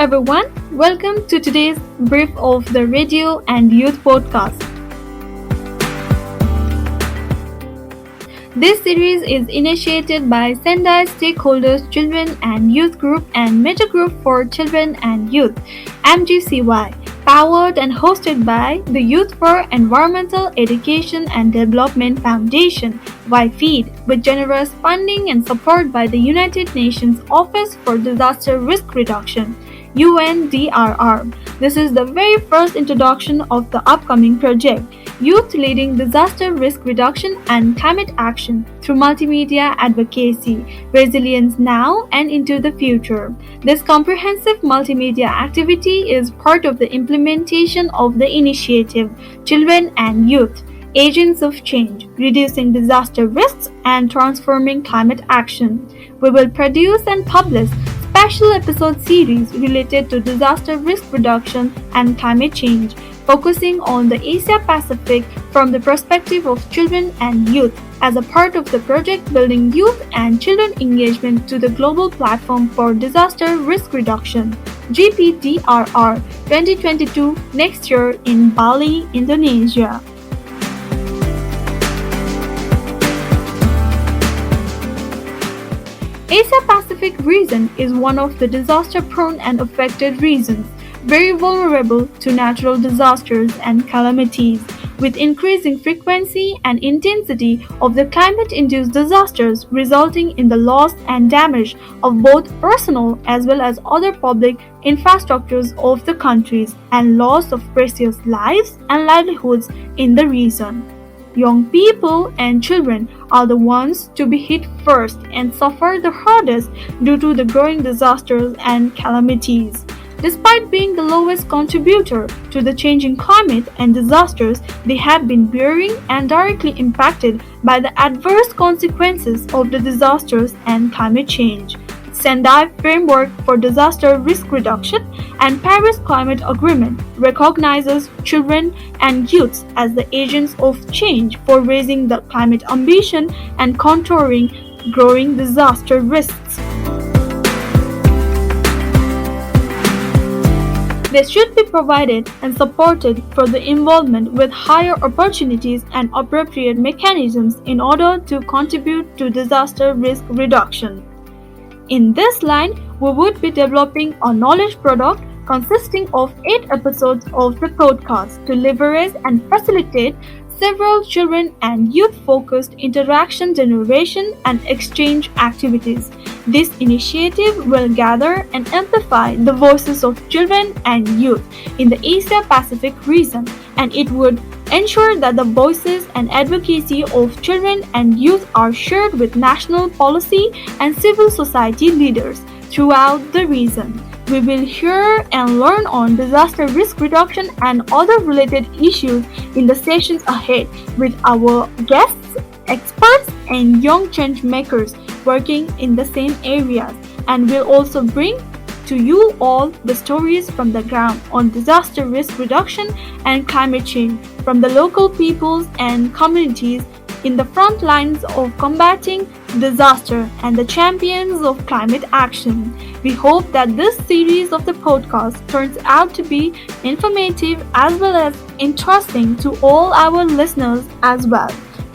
everyone, welcome to today's brief of the Radio and Youth Podcast. This series is initiated by Sendai Stakeholders Children and Youth Group and Major Group for Children and Youth, MGCY, powered and hosted by the Youth for Environmental Education and Development Foundation, YFEED, with generous funding and support by the United Nations Office for Disaster Risk Reduction, UNDRR. This is the very first introduction of the upcoming project, Youth Leading Disaster Risk Reduction and Climate Action through Multimedia Advocacy, Resilience Now and into the Future. This comprehensive multimedia activity is part of the implementation of the initiative, Children and Youth, Agents of Change, Reducing Disaster Risks and Transforming Climate Action. We will produce and publish special episode series related to disaster risk reduction and climate change, focusing on the Asia-Pacific from the perspective of children and youth as a part of the project building youth and children engagement to the global platform for disaster risk reduction, GPDRR 2022 next year in Bali, Indonesia. Asia-Pacific region is one of the disaster-prone and affected regions, very vulnerable to natural disasters and calamities, with increasing frequency and intensity of the climate-induced disasters resulting in the loss and damage of both personal as well as other public infrastructures of the countries and loss of precious lives and livelihoods in the region. Young people and children are the ones to be hit first and suffer the hardest due to the growing disasters and calamities. Despite being the lowest contributor to the changing climate and disasters, they have been bearing and directly impacted by the adverse consequences of the disasters and climate change. Sendai Framework for Disaster Risk Reduction and Paris Climate Agreement recognizes children and youths as the agents of change for raising the climate ambition and contouring growing disaster risks. They should be provided and supported for the involvement with higher opportunities and appropriate mechanisms in order to contribute to disaster risk reduction. In this line, we would be developing a knowledge product consisting of 8 episodes of the podcast to leverage and facilitate several children and youth-focused interaction generation and exchange activities. This initiative will gather and amplify the voices of children and youth in the Asia-Pacific region, and it would ensure that the voices and advocacy of children and youth are shared with national policy and civil society leaders throughout the region. We will hear and learn on disaster risk reduction and other related issues in the sessions ahead with our guests, experts, and young change makers working in the same areas, and will also bring to you all the stories from the ground on disaster risk reduction and climate change from the local peoples and communities in the front lines of combating disaster and the champions of climate action. We hope that this series of the podcast turns out to be informative as well as interesting to all our listeners as well.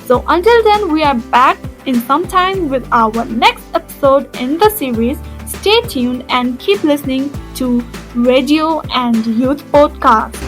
So until then, we are back in some time with our next episode in the series. Stay tuned and keep listening to Radio and Youth Podcast.